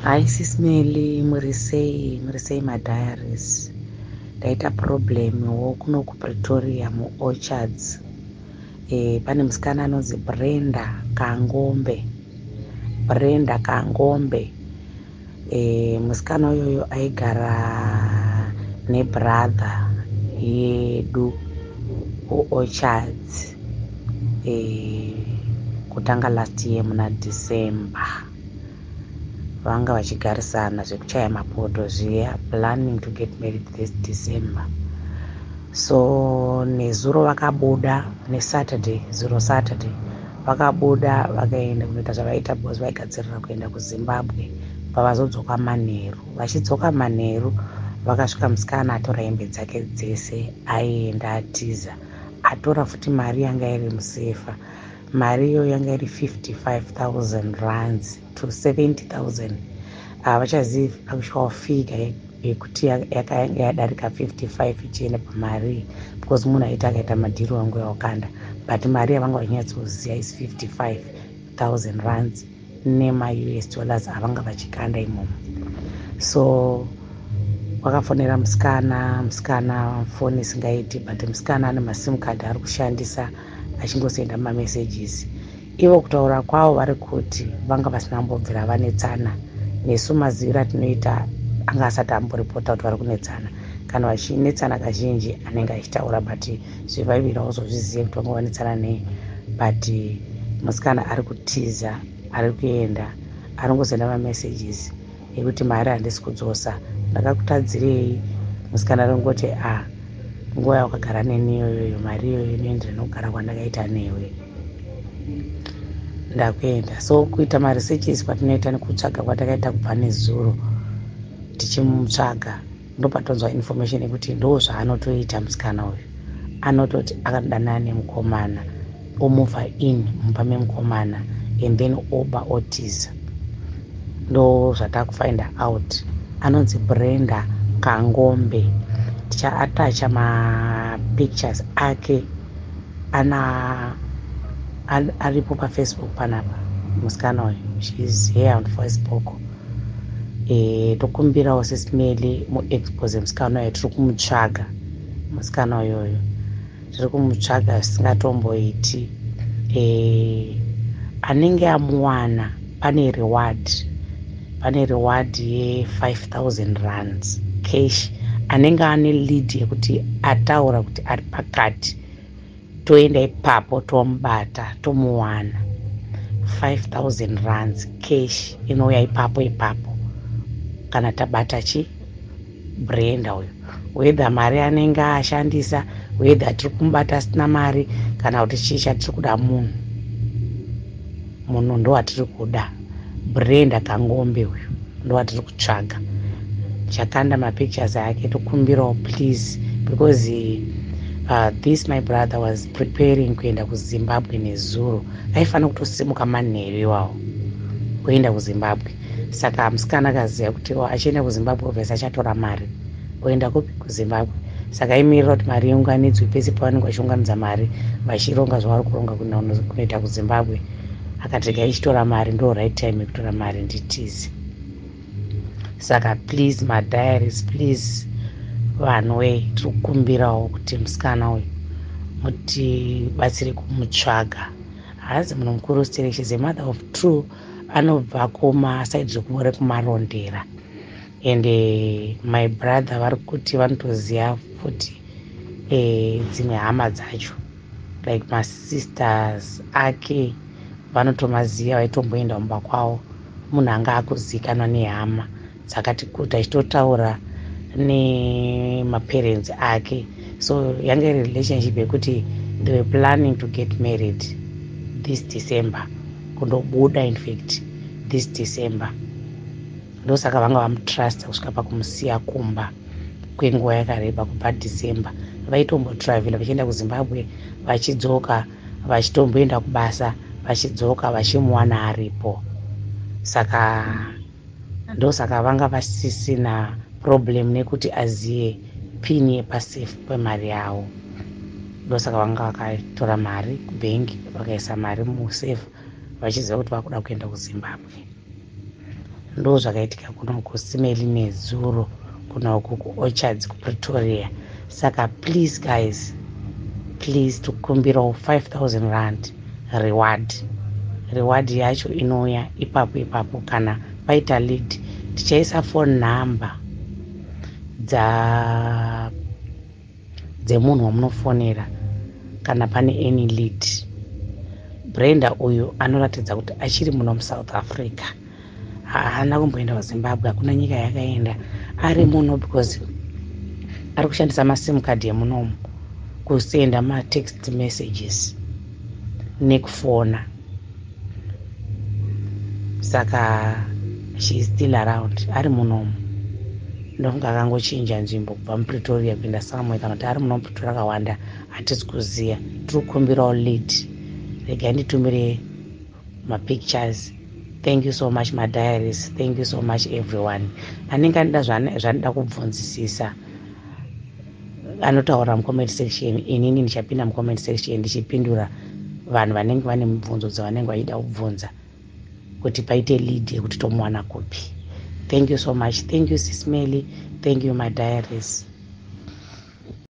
Hi Sismeli, murisei madiaries. Ndaita problem wo kuno kuPretoria muOrchards. Pane musikana anonzi Brenda Kangombe. Musikana uyoyo aigara nebrother yedu kuOrchards. Kutanga last year muna December. Vanga vachigarisana zvekuchaya mapoto zviya, planning to get married this December. So nezuro vakabuda neSaturday, zuro Saturday vakabuda vakaenda kunoita zvavaita because vaigadzirira kuenda kuZimbabwe. Pavazodzoka manheru, vachidzoka manheru vakasvika musikana atora hembe dzake dzese aienda atiza, atora futi mari yanga iri musefa. Mari iyo yanga iri 55,000 rands to 70,000. Havachazivi actual figure yekuti yanga yadarika 55 ichienda pamari, because munhu aita akaita madhiro wangu yawakanda, but mari yavanga vachinyatsikuziva is 55,000 rands nema-US dollars avanga vachikanda imomo. So wakafonera musikana foni isingaiti, but musikana ane masim card ari kushandisa achingosenda mamessages. Ivo kutaura kwavo vari kuti vanga vasina mbobvira vanetsana, nesu maziviro atinoita anga asati amboripota kuti vari kunetsana. Kana vachinetsana kazhinji anenge achitaura, but zvivavira uzozvizive kuti vanga vanetsana nei. But musikana ari kutiza, ari kuenda, arongosenda mamessages ekuti mari handisi kudzosa, ndakakutadzirei. Musikana ringoti nguva yakagara neni iyoyo, mari iyoyo inoenderana nokugara kwandakaita newe, ndakuenda. So kuita maresearches patinoita nekutsvaga kwatakaita kubva nezuro tichimutsvaga, ndopatonzwa information yekuti ndo zvaanotoita musikana uyu. Anototi akadanana nemukomana, omuvha in mumba memukomana, and then oba otiza. Ndo zvatakufind out. Anonzi Brenda Kangombe. Tichaatacha mapictures ake, aripo paFacebook panapa musikana uyu. She is here on Facebook. Tokumbirawo Sismeli muexpose musikana uyu. Tiri kumutsvaga musikana uyoyo, tiri kumutsvaga zvisingatomboiti. Anenge amuwana pane reward ye5,000 rands cash. Anenge ane lead yekuti ataura kuti ari pakati, toenda ipapo tomubata tomuwana, 5,000 rands cash inouya ipapo kana tabata Brenda uyu. Whether mari anenge ashandisa, whether tiri kumubata asina mari, kana kuti chii chatiri kuda munhu ndo watiri kuda. Brenda Kangombe uyu ndo watiri kutsvaga. Chakanda mapictures ake, tokumbirawo please, because this my brother was preparing kuenda kuZimbabwe nezuro. Aifanira kutosimuka manheru iwawo kuenda kuZimbabwe. Saka musikana akaziva kuti achienda kuZimbabwe obviously achatora mari oenda kuZimbabwe. Saka aimirira kuti mari iunganidzwe, pese pavanenge vachiunganidza mari vachironga zvavari kuronga kunoita kuZimbabwe, akati regai ichitora mari, ndo right time yekutora mari nditize. Saka please madiaries, please vanwe, tiri kukumbirawo kuti musikana uyu mutibatsire kumutsvaga. Haazi munhu mukuru stere, she is a mother of two. Anobva kumasaidi rekumarondera, and my brother vari kuti vanotoziva futi dzimwe hama dzacho, like masisters ake vanotomaziva, vaitomboenda mumba kwavo. Munhu anga akuzikanwa nehama dzakati kuti, achitotaura nemaparents ake. So yanga iri relationship yekuti they were planning to get married this December, kundobuda in fact this December. Ndosaka vanga vamutrust kusvika pakumusiya kumba kwenguva yakareba. Kubva December vaitombotravel vachienda kuZimbabwe, vachidzoka, vachitomboenda kubasa, vachidzoka, vachimuwana aripo. Saka ndosaka vanga vasisina problem nekuti aziye pin yepasafe pemari yavo. Ndosaka vanga vakatora mari kubhengi vakaisa mari musafe vachiziva kuti vakuda kuenda kuZimbabwe. ndo zvakaitika kuno kusimeli nezuro kuno kuorchards kupretoria. Saka please guys, please tikumbirawo 5000 rand reward yacho inouya ipapo kana paita lead tichaisa phone number dzemunhu wamunofonera kana pane any lead. Brenda uyu anoratidza kuti achiri muno muSouth Africa, haana kumboenda kuZimbabwe, hakuna nyika yakaenda, ari muno because ari kushandisa masim card yemunomu kusenda matext messages nekufona. Saka she is still around, ari munomu. Ndofunga akangochinja nzvimbo kubva mupretoria kuenda somewhere, kana kuti ari muno mupretoria akawanda hatisi kuziya. Tiri kukumbirawo lead, regai nditumire mapictures. Thank you so much madiaries, thank you so much everyone. Anenge anida zvanoda kubvunzisisa anotaura mucomment section, inini ndichapinda mucomment section ndichipindura vanhu vanenge vane mibvunzo dzavanenge vachida kubvunza kuti paite lead yekuti tomuwana kupi. Thank you so much. Thank you Sis Meli. Thank you my diaries.